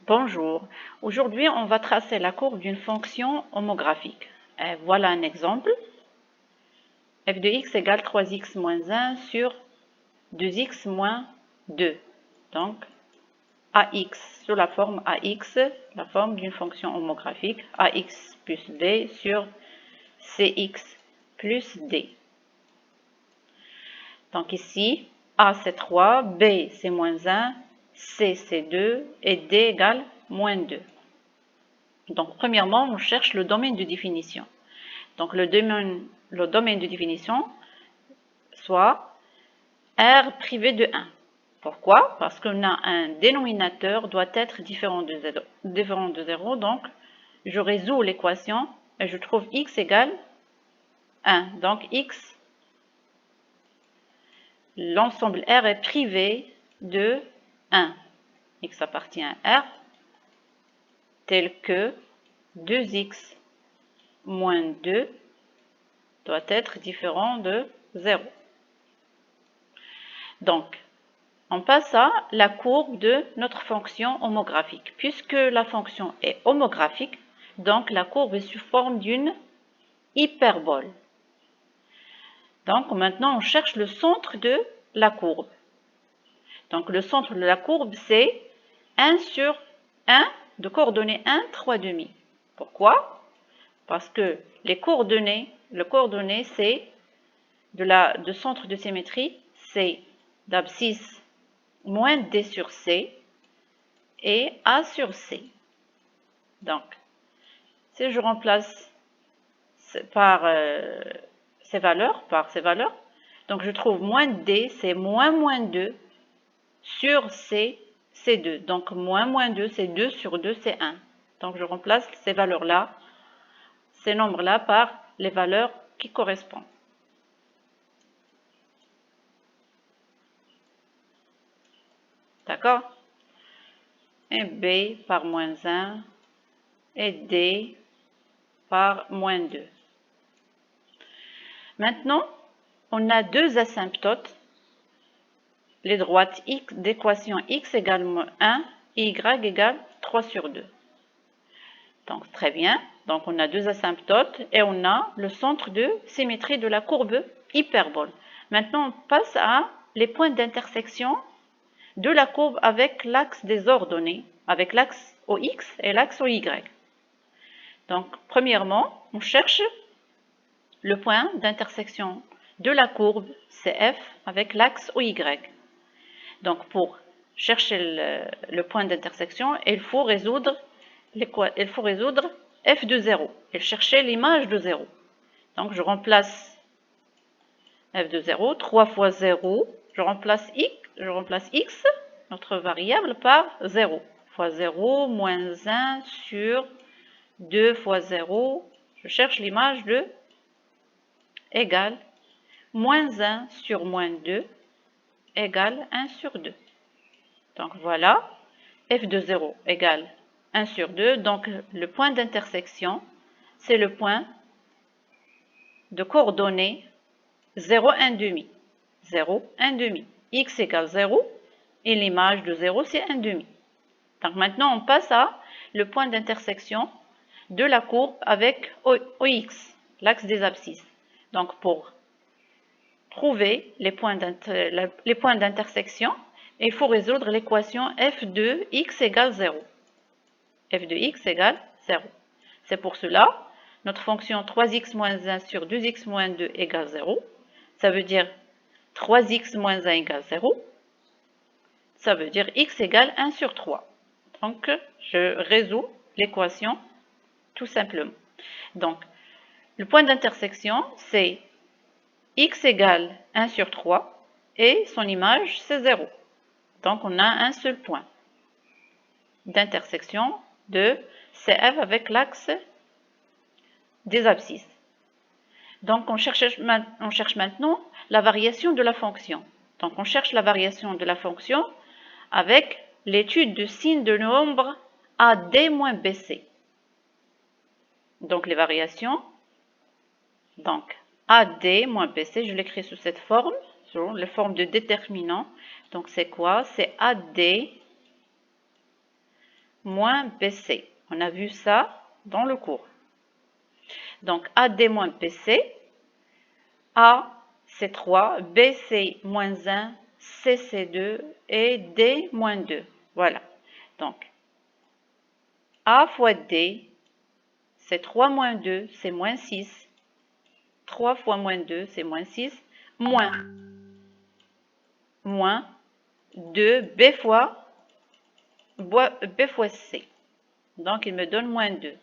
Bonjour, aujourd'hui on va tracer la courbe d'une fonction homographique. Voilà un exemple. f de x égale 3x moins 1 sur 2x moins 2. Donc ax sous la forme ax, la forme d'une fonction homographique, ax plus b sur cx plus d. Donc ici, a c'est 3, b c'est moins 1, c c'est 2 et d égale moins 2. Donc, premièrement, on cherche le domaine de définition. Donc, le domaine de définition, soit R privé de 1. Pourquoi? Parce qu'on a un dénominateur doit être différent de 0. Donc, je résous l'équation et je trouve x égale 1. Donc, x, l'ensemble R est privé de 1. X appartient à R, tel que 2x moins 2 doit être différent de 0. Donc, on passe à la courbe de notre fonction homographique. Puisque la fonction est homographique, donc la courbe est sous forme d'une hyperbole. Donc, maintenant, on cherche le centre de la courbe. Donc, le centre de la courbe, c'est 1 sur 1 de coordonnées 1, 3 demi. Pourquoi? Parce que le coordonnées, c'est de centre de symétrie, c'est d'abscisse moins d sur c et a sur c. Donc, si je remplace par ces valeurs, donc je trouve moins d, c'est moins 2 sur c, c'est 2. Donc, moins 2, c'est 2 sur 2, c'est 1. Donc, je remplace ces valeurs-là, ces nombres-là, par les valeurs qui correspondent. D'accord? Et b par moins 1 et d par moins 2. Maintenant, on a deux asymptotes, les droites d'équation x égale 1 et y égale 3 sur 2. Donc, très bien. Donc, on a deux asymptotes et on a le centre de symétrie de la courbe hyperbole. Maintenant, on passe à les points d'intersection de la courbe avec l'axe des ordonnées, avec l'axe au x et l'axe au y. Donc, premièrement, on cherche le point d'intersection de la courbe CF avec l'axe OY. Donc, pour chercher le point d'intersection, il faut résoudre f de 0 et chercher l'image de 0. Donc, je remplace f de 0, 3 fois 0, je remplace x, notre variable, par 0. Fois 0, moins 1 sur 2 fois 0, je cherche l'image de égale moins 1 sur moins 2 égale 1 sur 2. Donc voilà, f de 0 égale 1 sur 2. Donc le point d'intersection, c'est le point de coordonnées 0, 1 demi. 0, 1 demi. X égale 0 et l'image de 0, c'est 1 demi. Donc maintenant, on passe à le point d'intersection de la courbe avec OX, l'axe des abscisses. Donc pour trouver les points d'intersection, il faut résoudre l'équation f de x égale 0. f de x égale 0. C'est pour cela, notre fonction 3x moins 1 sur 2x moins 2 égale 0. Ça veut dire 3x moins 1 égale 0. Ça veut dire x égale 1 sur 3. Donc, je résous l'équation tout simplement. Donc, le point d'intersection, c'est x égale 1 sur 3 et son image, c'est 0. Donc, on a un seul point d'intersection de CF avec l'axe des abscisses. Donc, on cherche maintenant la variation de la fonction. Donc, on cherche la variation de la fonction avec l'étude de signe de nombre AD moins BC. Donc, les variations, donc AD moins BC, je l'écris sous cette forme, sous la forme de déterminant. Donc, c'est quoi? C'est AD moins BC. On a vu ça dans le cours. Donc, AD moins BC, A c'est 3, B c'est moins 1, C c'est 2 et D moins 2. Voilà. Donc, A fois D, c'est 3 moins 2, c'est moins 6. 3 fois moins 2, c'est moins 6. Moins 2, B fois C. Donc, il me donne moins 2.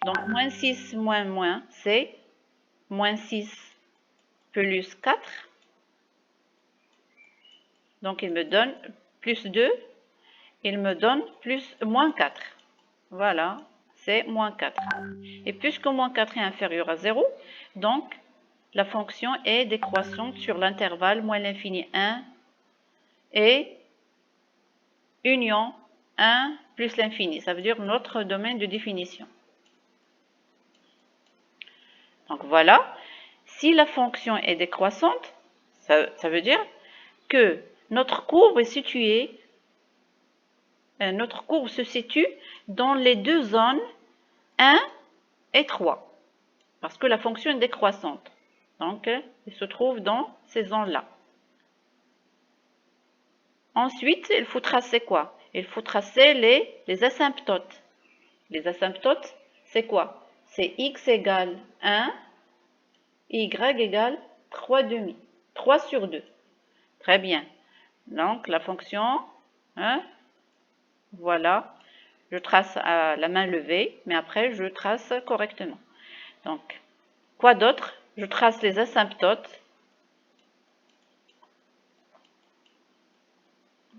Donc, moins 6 moins, c'est moins 6 plus 4. Donc, il me donne plus 2. Il me donne moins 4. Voilà, c'est moins 4. Et puisque moins 4 est inférieur à 0, donc la fonction est décroissante sur l'intervalle moins l'infini 1 et union 1 plus l'infini. Ça veut dire notre domaine de définition. Donc voilà, si la fonction est décroissante, ça veut dire que notre courbe se situe dans les deux zones 1 et 3, parce que la fonction est décroissante. Donc, elle se trouve dans ces zones-là. Ensuite, il faut tracer quoi? Il faut tracer les asymptotes. Les asymptotes, c'est quoi? C'est x égale 1, y égale 3 demi. 3 sur 2. Très bien. Donc, la fonction, voilà, je trace à la main levée, mais après, je trace correctement. Donc, quoi d'autre? Je trace les asymptotes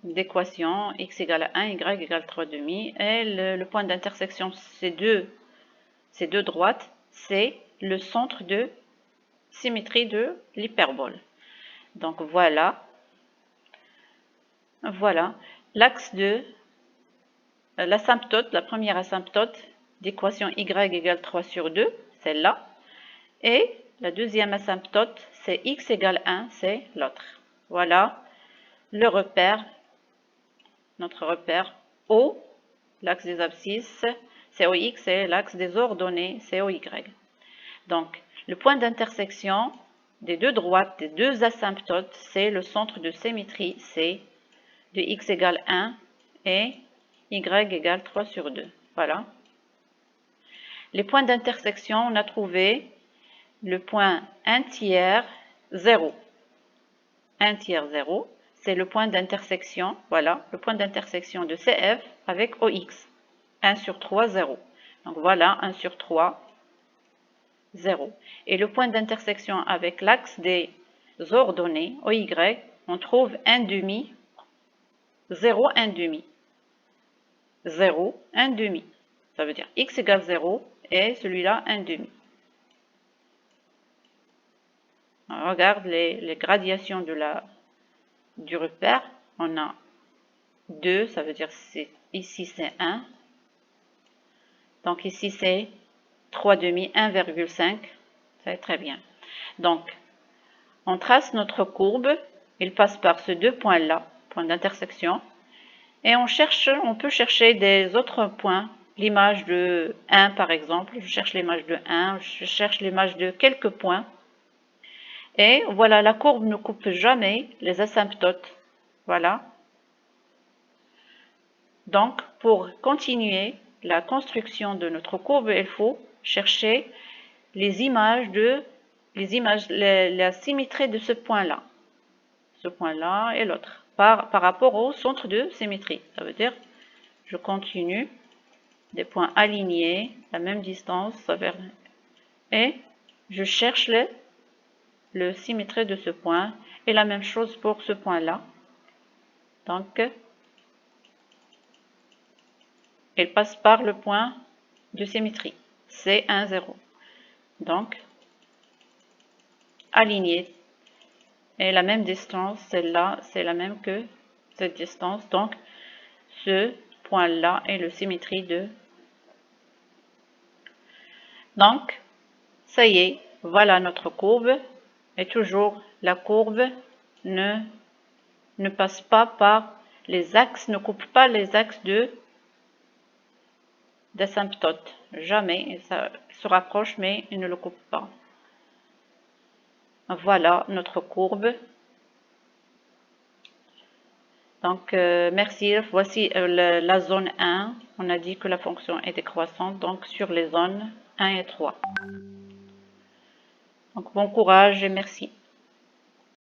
d'équation x égale à 1, y égale 3 demi, et le point d'intersection, ces deux droites, c'est le centre de symétrie de l'hyperbole. Donc voilà, l'axe de l'asymptote, la première asymptote d'équation y égale 3 sur 2, celle-là, et la deuxième asymptote, c'est x égale 1, c'est l'autre. Voilà le repère, notre repère O, l'axe des abscisses, c'est OX, et l'axe des ordonnées, c'est OY. Donc, le point d'intersection des deux droites, des deux asymptotes, c'est le centre de symétrie, c'est de x égale 1 et y égale 3 sur 2. Voilà. Les points d'intersection, on a trouvé le point 1 tiers 0. 1 tiers 0, c'est le point d'intersection, voilà, le point d'intersection de CF avec OX. 1 sur 3, 0. Donc voilà, 1 sur 3, 0. Et le point d'intersection avec l'axe des ordonnées, OY, on trouve 1 demi, 0, 1 demi. 0, 1 demi. Ça veut dire x égale 0 et celui-là 1 demi. On regarde les gradations du repère. On a 2, ça veut dire ici c'est 1. Donc ici c'est 3 demi, 1,5. C'est très bien. Donc, on trace notre courbe. Il passe par ces deux points-là, points d'intersection. Et on peut chercher des autres points. L'image de 1 par exemple. Je cherche l'image de 1. Je cherche l'image de quelques points. Et voilà, la courbe ne coupe jamais les asymptotes. Voilà. Donc, pour continuer la construction de notre courbe, il faut chercher la symétrie de ce point-là. Ce point-là et l'autre. Par rapport au centre de symétrie. Ça veut dire, je continue des points alignés, la même distance, et je cherche le symétrie de ce point. Et la même chose pour ce point-là. Donc, elle passe par le point de symétrie. C'est 1, 0. Donc, aligné. Et la même distance, celle-là, c'est la même que cette distance. Donc, ce point-là est le symétrie de... Donc, ça y est, voilà notre courbe. Et toujours, la courbe ne passe pas par Les axes ne coupent pas les axes d'asymptote. Jamais. Ça se rapproche, mais ils ne le coupent pas. Voilà notre courbe. Donc, merci. Voici la zone 1. On a dit que la fonction est décroissante, donc sur les zones 1 et 3. Donc, bon courage et merci.